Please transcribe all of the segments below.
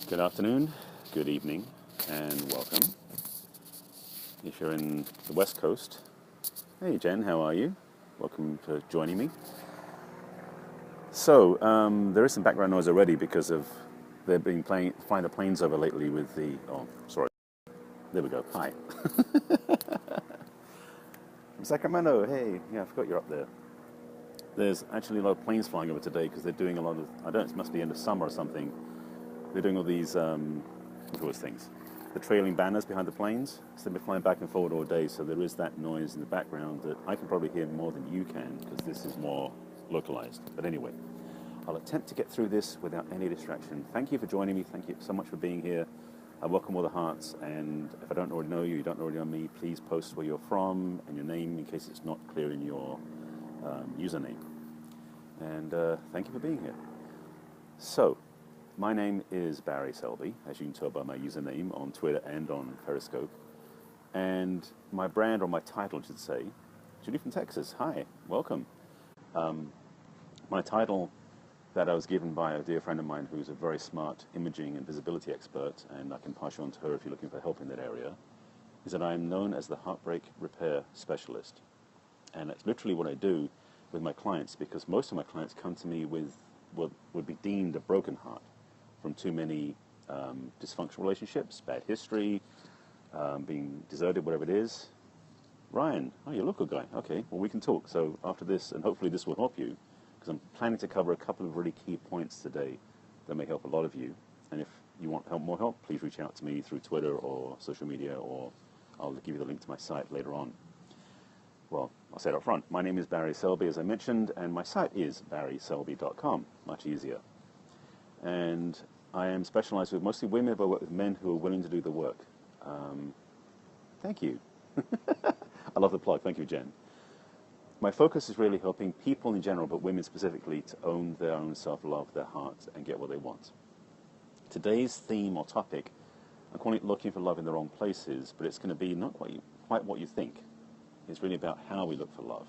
Good afternoon, good evening, and welcome. If you're in the West Coast, hey Jen, how are you? Welcome for joining me. So, there is some background noise already because of they've been flying the planes over lately with the, oh, sorry, there we go, hi. Sacramento, hey, yeah, I forgot you're up there. There's actually a lot of planes flying over today because they're doing a lot of, I don't know, it must be end of summer or something. They're doing all these, what are those things? The trailing banners behind the planes. So they've been flying back and forward all day, so there is that noise in the background that I can probably hear more than you can because this is more localized. But anyway, I'll attempt to get through this without any distraction. Thank you for joining me. Thank you so much for being here. I welcome all the hearts, and if I don't already know you, you don't already know me, please post where you're from and your name in case it's not clear in your username. And thank you for being here. So, my name is Barry Selby, as you can tell by my username on Twitter and on Periscope. And my brand, or my title, I should say, Judy from Texas, hi, welcome. My title that I was given by a dear friend of mine who's a very smart imaging and visibility expert, and I can pass you on to her if you're looking for help in that area, is that I am known as the heartbreak repair specialist. And that's literally what I do with my clients, because most of my clients come to me with what would be deemed a broken heart from too many dysfunctional relationships, bad history, being deserted, whatever it is. Ryan, oh, you're a local guy. Okay, well, we can talk. So after this, and hopefully this will help you, because I'm planning to cover a couple of really key points today that may help a lot of you. And if you want more help, please reach out to me through Twitter or social media, or I'll give you the link to my site later on. Well, I'll say it up front. My name is Barry Selby, as I mentioned, and my site is barryselby.com, much easier. And I am specialized with mostly women, but I work with men who are willing to do the work. Thank you. I love the plug. Thank you, Jen. My focus is really helping people in general, but women specifically, to own their own self-love, their hearts, and get what they want. Today's theme or topic, I'm calling it Looking for Love in the Wrong Places, but it's going to be not quite what you think. It's really about how we look for love.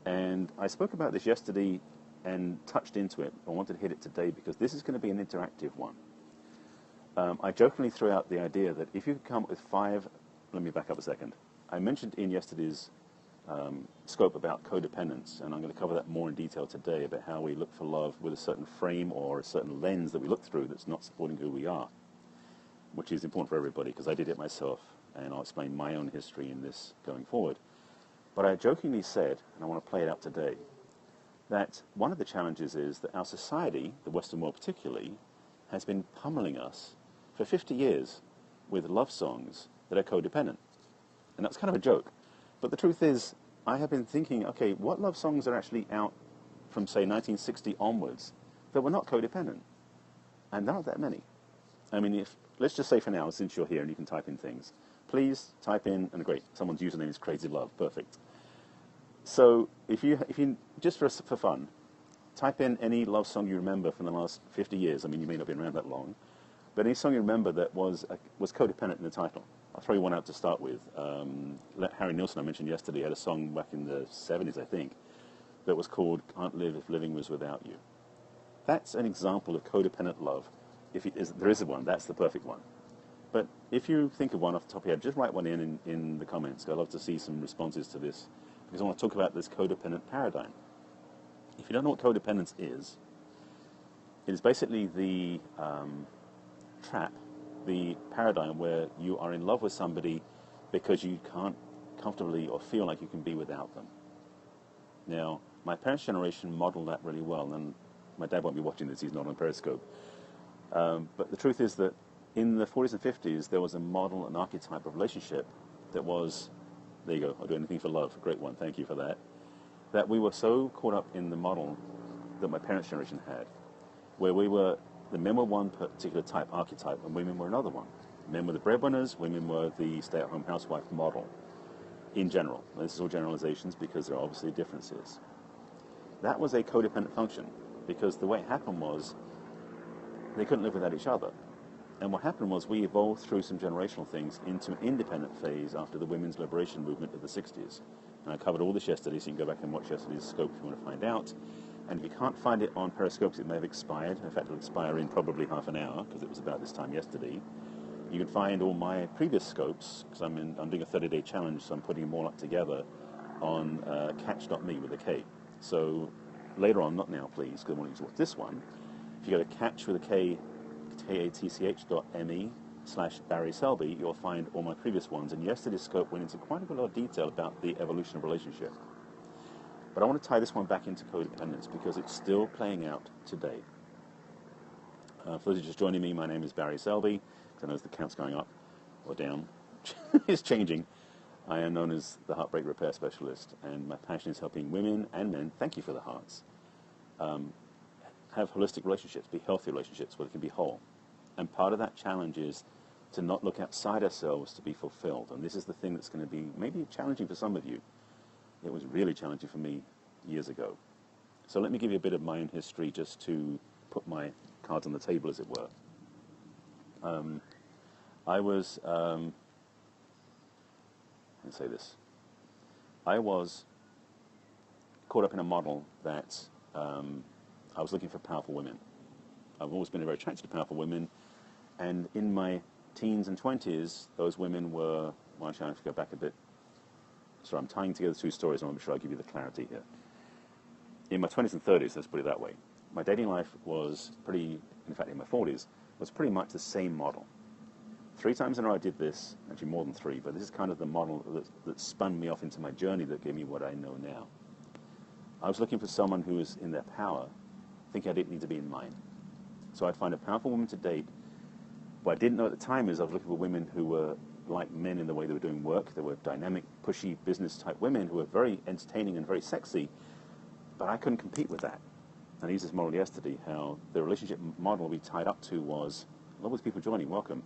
And I spoke about this yesterday and touched into it. I wanted to hit it today because this is going to be an interactive one. I jokingly threw out the idea that if you could come up with 5, let me back up a second. I mentioned in yesterday's scope about codependence, and I'm going to cover that more in detail today about how we look for love with a certain frame or a certain lens that we look through that's not supporting who we are, which is important for everybody because I did it myself, and I'll explain my own history in this going forward. But I jokingly said, and I want to play it out today, that one of the challenges is that our society, the Western world particularly, has been pummeling us for 50 years with love songs that are codependent. And that's kind of a joke. But the truth is, I have been thinking, okay, what love songs are actually out from, say, 1960 onwards that were not codependent? And there aren't that many. I mean, let's just say for now, since you're here and you can type in things, please type in, and great, someone's username is Crazy Love, perfect. So if you just for fun, type in any love song you remember from the last 50 years. I mean, you may not have been around that long, but any song you remember that was codependent in the title. I'll throw you one out to start with. Harry Nilsson, I mentioned yesterday, had a song back in the 70s, I think, that was called Can't Live If Living Was Without You. That's an example of codependent love. If there is one, that's the perfect one. But if you think of one off the top of your head, just write one in the comments. I'd love to see some responses to this, because I want to talk about this codependent paradigm. If you don't know what codependence is, it is basically the trap, the paradigm where you are in love with somebody because you can't comfortably or feel like you can be without them. Now, my parents' generation modeled that really well, and my dad won't be watching this, he's not on Periscope. But the truth is that in the 40s and 50s, there was a model, an archetype of relationship that was, there you go, I'll do anything for love, great one, thank you for that, that we were so caught up in the model that my parents' generation had, where the men were one particular type, archetype, and women were another one. Men were the breadwinners, women were the stay-at-home housewife model, in general. This is all generalizations because there are obviously differences. That was a codependent function, because the way it happened was they couldn't live without each other. And what happened was we evolved through some generational things into an independent phase after the women's liberation movement of the 60s. And I covered all this yesterday, so you can go back and watch yesterday's scope if you want to find out. And if you can't find it on Periscope, it may have expired. In fact, it'll expire in probably half an hour, because it was about this time yesterday. You can find all my previous scopes, because I'm doing a 30-day challenge, so I'm putting them all up together on catch.me with a K. So later on, not now, please, because I want you to watch this one. If you go to catch with a K, katch.me/barryselby, you'll find all my previous ones. And yesterday's scope went into quite a lot of detail about the evolution of relationship. But I want to tie this one back into codependence because it's still playing out today. For those of you just joining me, my name is Barry Selby. I know the count's going up or down. It's changing. I am known as the Heartbreak Repair Specialist, and my passion is helping women and men, thank you for the hearts, have holistic relationships, be healthy relationships where they can be whole. And part of that challenge is to not look outside ourselves to be fulfilled. And this is the thing that's going to be maybe challenging for some of you. It was really challenging for me years ago. So let me give you a bit of my own history just to put my cards on the table, as it were. I was, let's say this, I was caught up in a model that I was looking for powerful women. I've always been very attracted to powerful women, and in my teens and 20s, those women were, well, actually I have to go back a bit. So I'm tying together two stories, and I'm sure I'll give you the clarity here. In my 20s and 30s, let's put it that way, my dating life was pretty, in fact in my 40s, was pretty much the same model. 3 times in a row I did this, actually more than 3, but this is kind of the model that spun me off into my journey that gave me what I know now. I was looking for someone who was in their power, thinking I didn't need to be in mine. So I'd find a powerful woman to date. What I didn't know at the time is I was looking for women who were like men in the way they were doing work. They were dynamic, pushy, business-type women who were very entertaining and very sexy, but I couldn't compete with that. And I used this model yesterday, how the relationship model we tied up to was, all these people joining, welcome,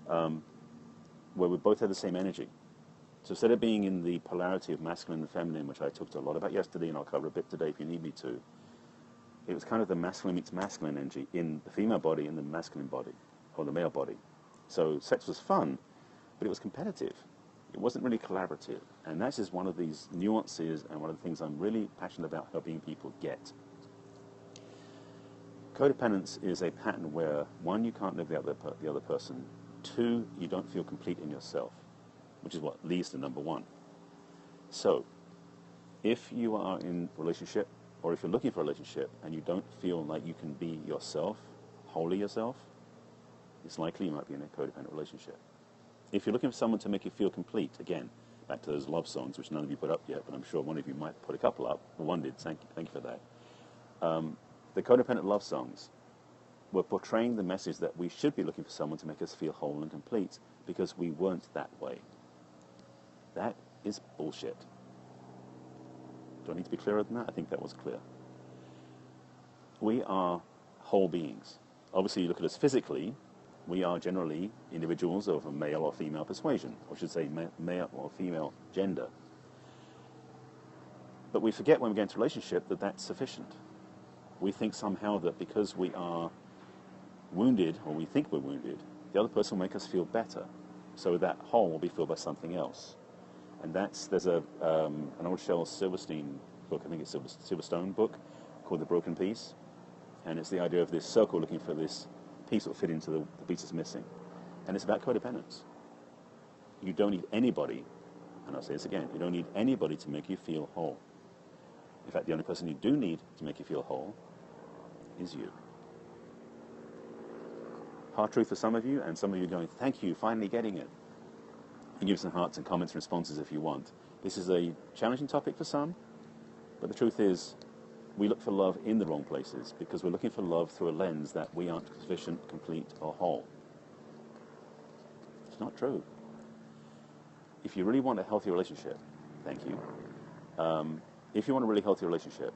where we both had the same energy. So instead of being in the polarity of masculine and feminine, which I talked a lot about yesterday, and I'll cover a bit today if you need me to, it was kind of the masculine meets masculine energy in the female body and the masculine body, or the male body. So sex was fun, but it was competitive. It wasn't really collaborative. And that's just one of these nuances and one of the things I'm really passionate about helping people get. Codependence is a pattern where, 1, you can't live the other person. 2, you don't feel complete in yourself, which is what leads to number 1. So, if you are in a relationship, or if you're looking for a relationship, and you don't feel like you can be yourself, wholly yourself, it's likely you might be in a codependent relationship. If you're looking for someone to make you feel complete, again, back to those love songs, which none of you put up yet, but I'm sure one of you might put a couple up. Well, one did, thank you for that. The codependent love songs were portraying the message that we should be looking for someone to make us feel whole and complete, because we weren't that way. That is bullshit. Do I need to be clearer than that? I think that was clear. We are whole beings. Obviously, you look at us physically, we are generally individuals of a male or female persuasion, or I should say male or female gender. But we forget when we get into a relationship that that's sufficient. We think somehow that because we are wounded, or we think we're wounded, the other person will make us feel better. So that hole will be filled by something else. And there's an old Shel Silverstein book, I think it's Silverstone book, called The Broken Piece. And it's the idea of this circle looking for this piece that will fit into the piece that's missing. And it's about codependence. You don't need anybody, and I'll say this again, you don't need anybody to make you feel whole. In fact, the only person you do need to make you feel whole is you. Hard truth for some of you, and some of you going, thank you, finally getting it. You give some hearts and comments and responses if you want. This is a challenging topic for some, but the truth is, we look for love in the wrong places because we're looking for love through a lens that we aren't sufficient, complete, or whole. It's not true. If you really want a healthy relationship, thank you. If you want a really healthy relationship,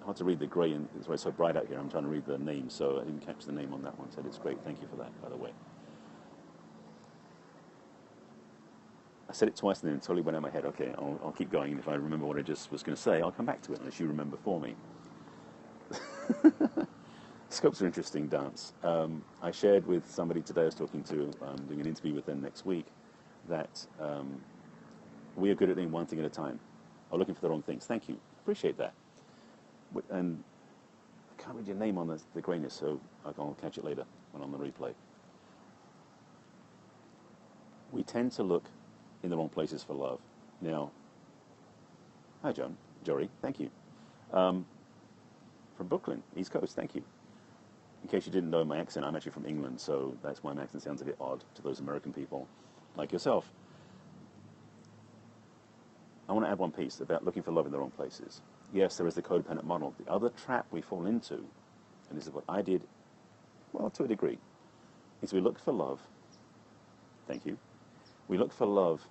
I have to read the grey, and it's so bright out here, I'm trying to read the name, so I didn't catch the name on that one, so it's great. Thank you for that, by the way. I said it twice and then it totally went out of my head. Okay, I'll keep going. If I remember what I just was going to say, I'll come back to it unless you remember for me. Scopes are interesting dance. I shared with somebody today I was talking to, doing an interview with them next week, that we are good at doing one thing at a time, or looking for the wrong things. Thank you. Appreciate that. And can't read your name on the grayness, so I'll catch it later when on the replay. We tend to look in the wrong places for love. Now, hi, Jory, thank you. From Brooklyn, East Coast, thank you. In case you didn't know my accent, I'm actually from England, so that's why my accent sounds a bit odd to those American people like yourself. I want to add one piece about looking for love in the wrong places. Yes, there is the codependent model. The other trap we fall into, and this is what I did, well, to a degree, is we look for love. Thank you. We look for love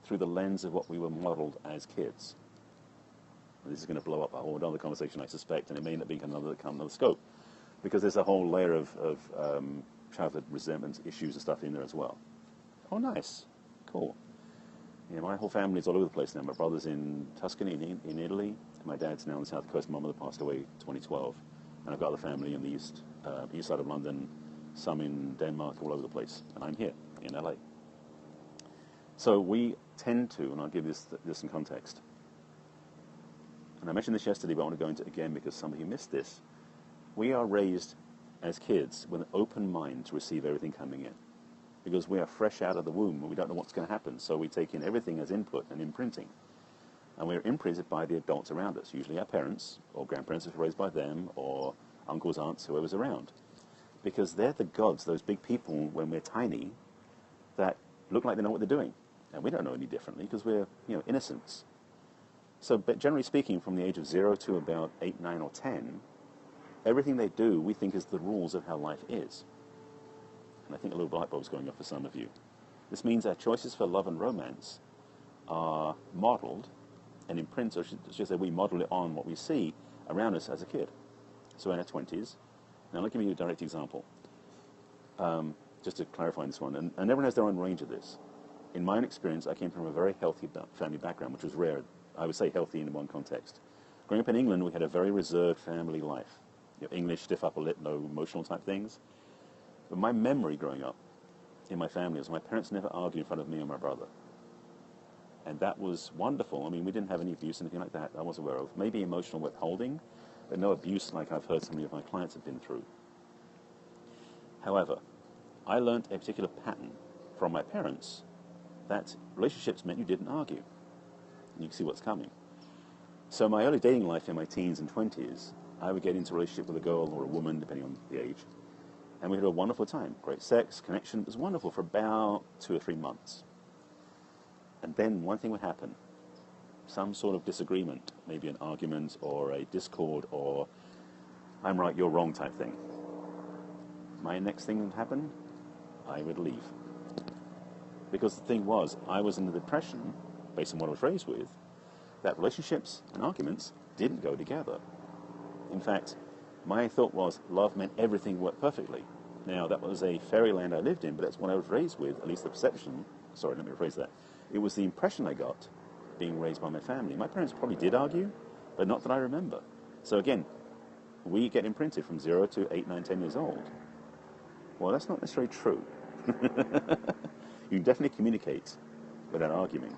through the lens of what we were modeled as kids. And this is going to blow up a whole other conversation, I suspect, and it may not be another scope, because there's a whole layer of childhood resentment issues and stuff in there as well. Oh, nice. Cool. Yeah, my whole family's all over the place now. My brother's in Tuscany, in Italy. My dad's now on the south coast. My mother passed away 2012. And I've got other family in the east side of London, some in Denmark, all over the place. And I'm here in LA. So we tend to, and I'll give this some context. And I mentioned this yesterday, but I want to go into it again because some of you missed this. We are raised as kids with an open mind to receive everything coming in, because we are fresh out of the womb and we don't know what's going to happen. So we take in everything as input and imprinting. And we're imprinted by the adults around us, usually our parents or grandparents if we're raised by them, or uncles, aunts, whoever's around. Because they're the gods, those big people when we're tiny that look like they know what they're doing. And we don't know any differently because we're, innocents. So, but generally speaking, from the age of 0 to about 8, 9, or 10, everything they do we think is the rules of how life is. And I think a little light bulb's going off for some of you. This means our choices for love and romance are modeled and imprinted, or should I say we model it on what we see around us as a kid. So in our 20s, now let me give you a direct example, just to clarify this one, and everyone has their own range of this. In my own experience, I came from a very healthy family background, which was rare. I would say healthy in one context. Growing up in England, we had a very reserved family life. English, stiff upper lip, no emotional type things. But my memory growing up in my family was my parents never argued in front of me or my brother. And that was wonderful. I mean, we didn't have any abuse, anything like that I was aware of. Maybe emotional withholding, but no abuse like I've heard so many of my clients have been through. However, I learned a particular pattern from my parents that relationships meant you didn't argue. And you can see what's coming. So my early dating life in my teens and 20s, I would get into a relationship with a girl or a woman, depending on the age, and we had a wonderful time. Great sex, connection. It was wonderful for about 2 or 3 months. And then one thing would happen. Some sort of disagreement, maybe an argument or a discord or I'm right, you're wrong type thing. My next thing would happen, I would leave. Because the thing was, I was in the depression, based on what I was raised with, that relationships and arguments didn't go together. In fact, my thought was love meant everything worked perfectly. Now, that was a fairyland I lived in, but that's what I was raised with, at least the perception. Sorry, let me rephrase that. It was the impression I got being raised by my family. My parents probably did argue, but not that I remember. So again, we get imprinted from 0 to 8, 9, 10 years old. Well, that's not necessarily true. You can definitely communicate without arguing.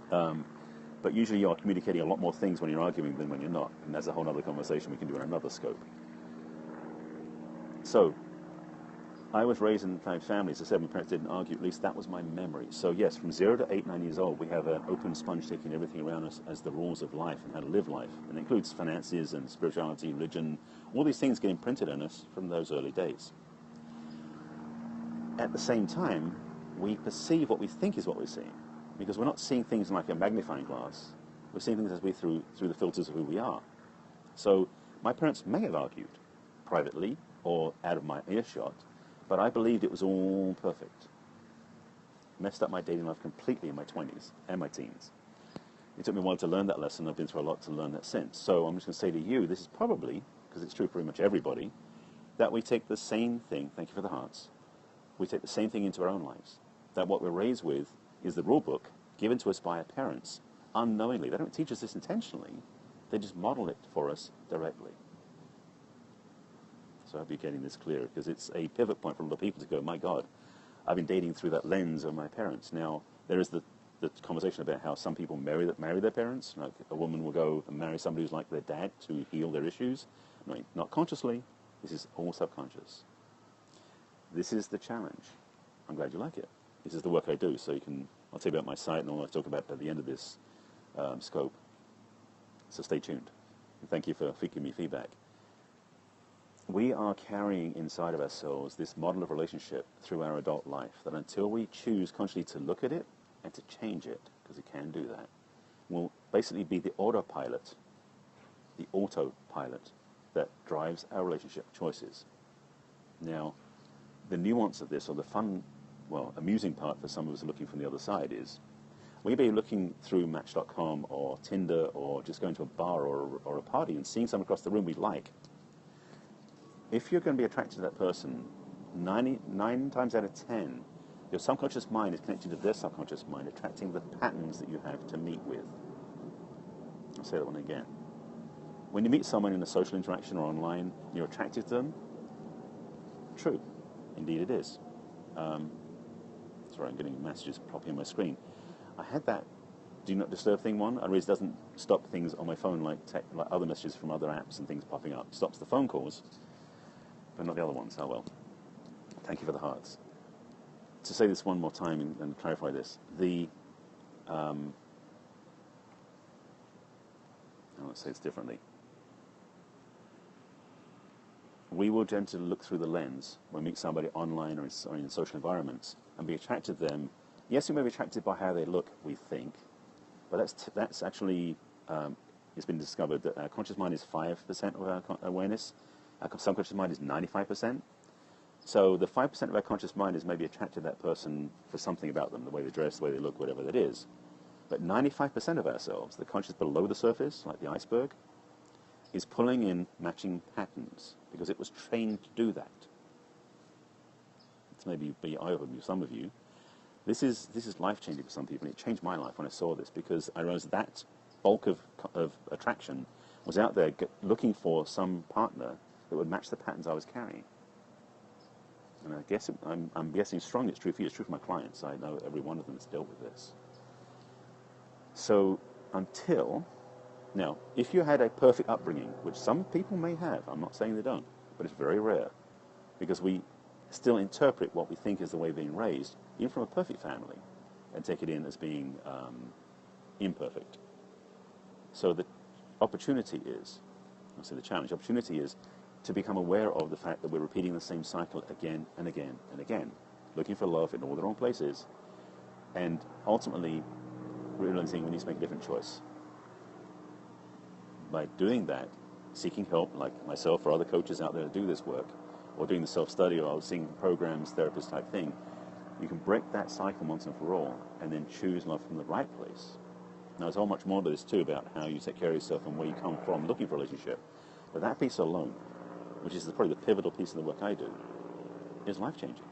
But usually you are communicating a lot more things when you're arguing than when you're not. And that's a whole other conversation we can do in another scope. So, I was raised in a family. As I said, my parents didn't argue. At least that was my memory. So yes, from 0 to 8, 9 years old, we have an open sponge taking everything around us as the rules of life and how to live life. And it includes finances and spirituality, religion. All these things get imprinted on us from those early days. At the same time, we perceive what we think is what we're seeing. Because we're not seeing things like a magnifying glass. We're seeing things as we through the filters of who we are. So my parents may have argued privately or out of my earshot, but I believed it was all perfect. Messed up my dating life completely in my 20s and my teens. It took me a while to learn that lesson. I've been through a lot to learn that since. So I'm just going to say to you, this is probably, because it's true for pretty much everybody, that we take the same thing, thank you for the hearts, we take the same thing into our own lives. That what we're raised with is the rule book given to us by our parents unknowingly. They don't teach us this intentionally. They just model it for us directly. So I hope you're getting this clear, because it's a pivot point for a lot of people to go, my God, I've been dating through that lens of my parents. Now, there is the the conversation about how some people marry their parents. Like a woman will go and marry somebody who's like their dad to heal their issues. Not consciously. This is all subconscious. This is the challenge. I'm glad you like it. This is the work I do. So I'll tell you about my site and I'll talk about it at the end of this scope. So stay tuned. And thank you for giving me feedback. We are carrying inside of ourselves this model of relationship through our adult life that until we choose consciously to look at it and to change it, because it can do that, will basically be the autopilot that drives our relationship choices. Now, the nuance of this, or the fun, amusing part for some of us looking from the other side is, we may be looking through Match.com or Tinder or just going to a bar or a party and seeing someone across the room we like. If you're going to be attracted to that person, 9 times out of 10, your subconscious mind is connected to their subconscious mind, attracting the patterns that you have to meet with. I'll say that one again. When you meet someone in a social interaction or online, you're attracted to them. True. Indeed it is. Sorry, I'm getting messages popping on my screen. I had that do not disturb thing one. I realize it doesn't stop things on my phone like other messages from other apps and things popping up. It stops the phone calls, but not the other ones. Oh well. Thank you for the hearts. To say this one more time and clarify this, let's say this differently. We will tend to look through the lens when we meet somebody online or in social environments and be attracted to them. Yes, we may be attracted by how they look, we think, but that's actually, it's been discovered that our conscious mind is 5% of our awareness, our subconscious mind is 95%. So the 5% of our conscious mind is maybe attracted to that person for something about them, the way they dress, the way they look, whatever that is. But 95% of ourselves, the conscious below the surface, like the iceberg, is pulling in matching patterns because it was trained to do that. It's maybe be eye-opening for some of you. This is life-changing for some people, and it changed my life when I saw this because I realized that bulk of attraction was out there looking for some partner that would match the patterns I was carrying. And I guess I'm guessing strongly it's true for you. It's true for my clients. I know every one of them has dealt with this. So now, if you had a perfect upbringing, which some people may have, I'm not saying they don't, but it's very rare, because we still interpret what we think is the way being raised, even from a perfect family, and take it in as being imperfect. So the opportunity is, I'll say the challenge, opportunity is to become aware of the fact that we're repeating the same cycle again and again and again, looking for love in all the wrong places, and ultimately realizing we need to make a different choice. By doing that, seeking help, like myself or other coaches out there to do this work, or doing the self-study or seeing programs, therapist type thing, you can break that cycle once and for all, and then choose love from the right place. Now, there's a whole much more to this too about how you take care of yourself and where you come from looking for a relationship. But that piece alone, which is probably the pivotal piece of the work I do, is life-changing.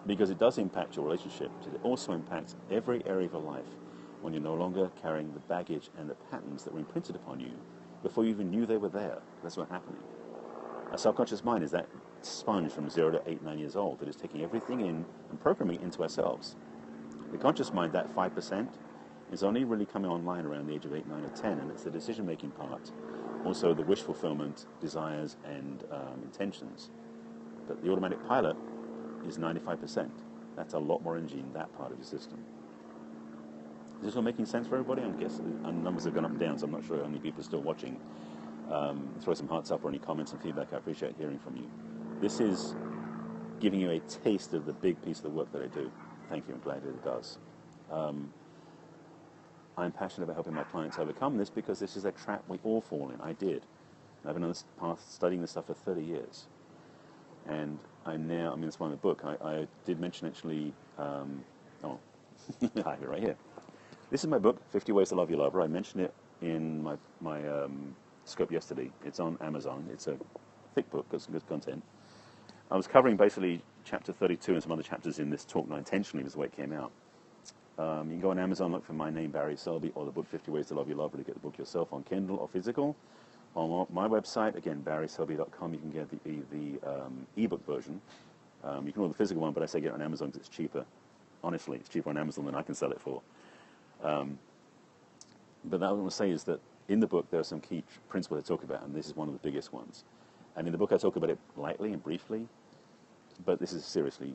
Because it does impact your relationship. It also impacts every area of your life when you're no longer carrying the baggage and the patterns that were imprinted upon you before you even knew they were there. That's what's happening. Our subconscious mind is that sponge from 0 to 8, 9 years old that is taking everything in and programming it into ourselves. The conscious mind, that 5%, is only really coming online around the age of 8, 9, or 10, and it's the decision-making part. Also the wish fulfillment, desires, and intentions. But the automatic pilot is 95%. That's a lot more energy in that part of your system. Is this all making sense for everybody? I'm guessing numbers have gone up and down, so I'm not sure how many people are still watching. Throw some hearts up or any comments and feedback. I appreciate hearing from you. This is giving you a taste of the big piece of the work that I do. Thank you, I'm glad that it does. I'm passionate about helping my clients overcome this because this is a trap we all fall in. I did. I've been on this path studying this stuff for 30 years. And it's one in the book. I did mention actually, I have it right here. This is my book, 50 Ways to Love Your Lover. I mentioned it in my scope yesterday. It's on Amazon. It's a thick book, got some good content. I was covering basically chapter 32 and some other chapters in this talk, not intentionally, was the way it came out. You can go on Amazon, look for my name, Barry Selby, or the book 50 Ways to Love Your Lover to get the book yourself on Kindle or physical. On my website, again, barryselby.com, you can get the ebook version. You can order the physical one, but I say get it on Amazon because it's cheaper. Honestly, it's cheaper on Amazon than I can sell it for. But what I want to say is that in the book there are some key principles I talk about, and this is one of the biggest ones. And in the book I talk about it lightly and briefly, but this is seriously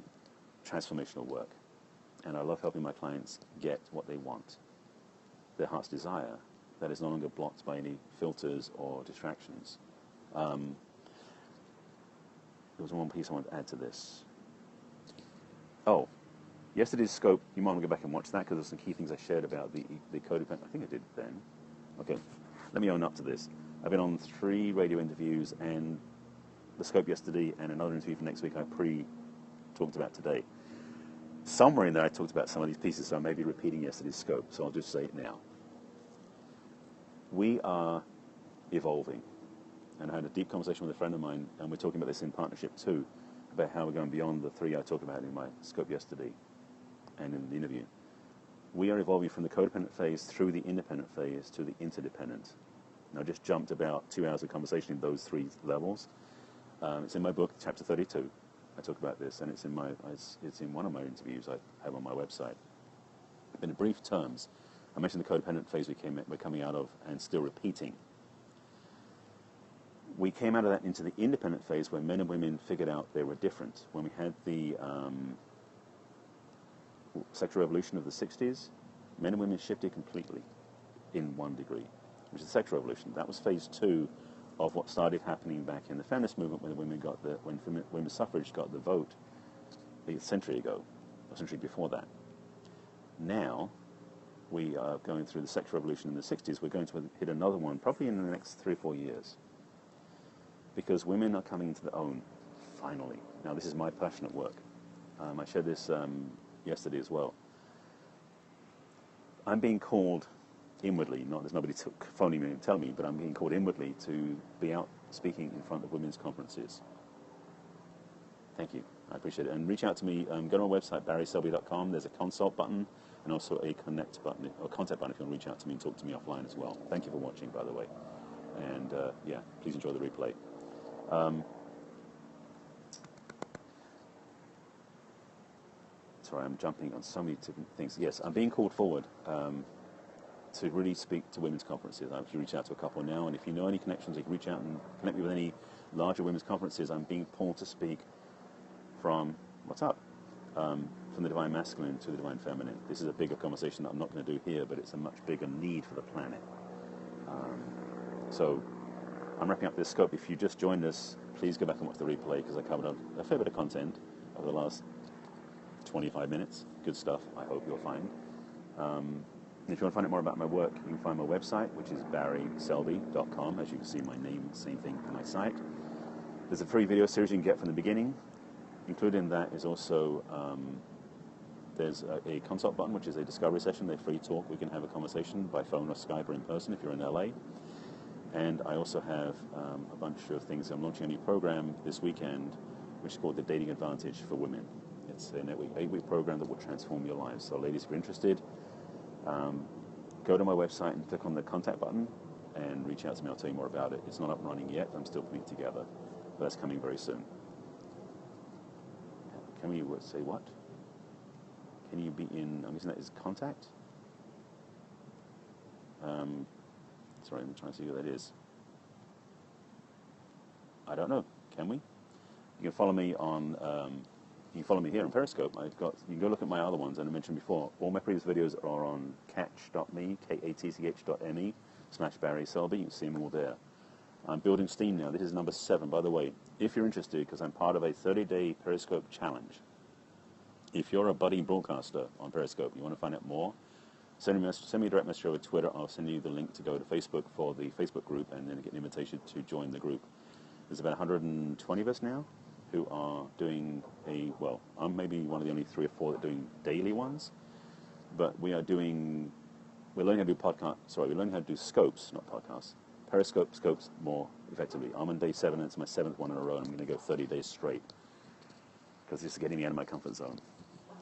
transformational work. And I love helping my clients get what they want, their heart's desire, that is no longer blocked by any filters or distractions. There was one piece I wanted to add to this. Oh, yesterday's scope, you might want to go back and watch that because there's some key things I shared about the codependent. I think I did then. Okay, let me own up to this. I've been on 3 radio interviews and the scope yesterday and another interview for next week I talked about today. Somewhere in there I talked about some of these pieces, so I may be repeating yesterday's scope, so I'll just say it now. We are evolving. And I had a deep conversation with a friend of mine, and we're talking about this in partnership too, about how we're going beyond the 3 I talked about in my scope yesterday and in the interview. We are evolving from the codependent phase through the independent phase to the interdependent. And I just jumped about 2 hours of conversation in those 3 levels. It's in my book, chapter 32. I talk about this, and it's in one of my interviews I have on my website. In brief terms, I mentioned the codependent phase we're coming out of and still repeating. We came out of that into the independent phase where men and women figured out they were different. When we had the sexual revolution of the 60s, men and women shifted completely in 1 degree, which is the sexual revolution. That was phase 2 of what started happening back in the feminist movement when women's suffrage got the vote a century ago, a century before that. Now, we are going through the sexual revolution in the 60s. We're going to hit another one probably in the next 3 or 4 years, because women are coming into their own, finally. Now, this is my passionate work. I shared this yesterday as well. I'm being called inwardly, there's nobody phoning me and telling me, but I'm being called inwardly to be out speaking in front of women's conferences. Thank you. I appreciate it. And reach out to me. Go to my website, barryselby.com. There's a consult button and also a connect button, or contact button if you want to reach out to me and talk to me offline as well. Thank you for watching, by the way. And yeah, please enjoy the replay. Sorry, I'm jumping on so many different things. Yes, I'm being called forward to really speak to women's conferences. I've actually reached out to a couple now, and if you know any connections, you can reach out and connect me with any larger women's conferences. I'm being pulled to speak from from the divine masculine to the divine feminine. This is a bigger conversation that I'm not going to do here, but it's a much bigger need for the planet. So I'm wrapping up this scope. If you just joined us, please go back and watch the replay, because I covered a fair bit of content over the last 25 minutes. Good stuff, I hope you'll find. If you want to find out more about my work, you can find my website, which is barryselby.com. As you can see, my name, same thing on my site. There's a free video series you can get from the beginning. Included in that is also, there's a consult button, which is a discovery session, a free talk. We can have a conversation by phone or Skype or in person if you're in LA. And I also have a bunch of things. I'm launching a new program this weekend, which is called the Dating Advantage for Women. It's an 8-week program that will transform your lives. So ladies, if you're interested, go to my website and click on the contact button and reach out to me. I'll tell you more about it. It's not up and running yet. I'm still putting it together, but that's coming very soon. Can we say what? Can you be in, I'm guessing that is contact? Sorry, I'm trying to see who that is. I don't know. Can we? You can follow me on, you can follow me here on Periscope. You can go look at my other ones, and I mentioned before, all my previous videos are on catch.me, katch.me/barryselby. You can see them all there. I'm building steam now. This is number 7, by the way. If you're interested, because I'm part of a 30-day Periscope challenge. If you're a budding broadcaster on Periscope, you want to find out more, send me a direct message over Twitter. I'll send you the link to go to Facebook for the Facebook group, and then get an invitation to join the group. There's about 120 of us now who are doing I'm maybe one of the only 3 or 4 that are doing daily ones, but we're learning how to do we're learning how to do scopes, not podcasts. Periscope scopes more effectively. I'm on day 7, and it's my 7th one in a row, and I'm going to go 30 days straight, because this is getting me out of my comfort zone.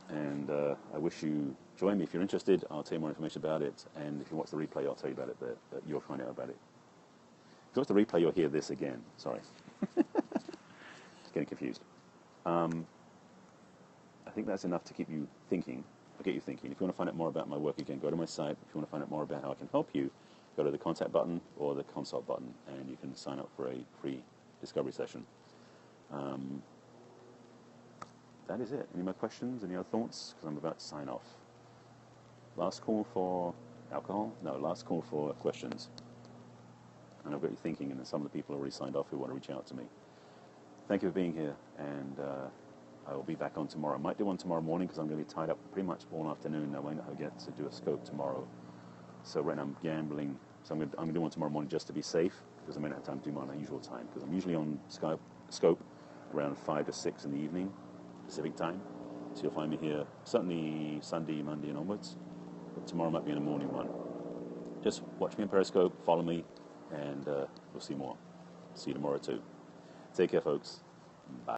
And I wish you join me if you're interested. I'll tell you more information about it, and if you watch the replay, I'll tell you about it there. You'll find out about it. If you watch the replay, you'll hear this again. Sorry. Getting confused. I think that's enough to keep you thinking. I'll get you thinking. If you want to find out more about my work, again, go to my site. If you want to find out more about how I can help you, go to the contact button or the consult button, and you can sign up for a free discovery session. That is it. Any more questions? Any other thoughts? Because I'm about to sign off. Last call for alcohol? No, last call for questions. And I've got you thinking, and some of the people already signed off who want to reach out to me. Thank you for being here, and I will be back on tomorrow. I might do one tomorrow morning because I'm going to be tied up pretty much all afternoon. I won't get to do a scope tomorrow. So right now I'm gambling. So I'm going to do one tomorrow morning just to be safe, because I may not have time to do my usual time, because I'm usually on scope around 5 to 6 in the evening, Pacific time. So you'll find me here certainly Sunday, Monday and onwards. But tomorrow might be in the morning one. Just watch me on Periscope, follow me, and we'll see more. See you tomorrow too. Take care, folks. Bye.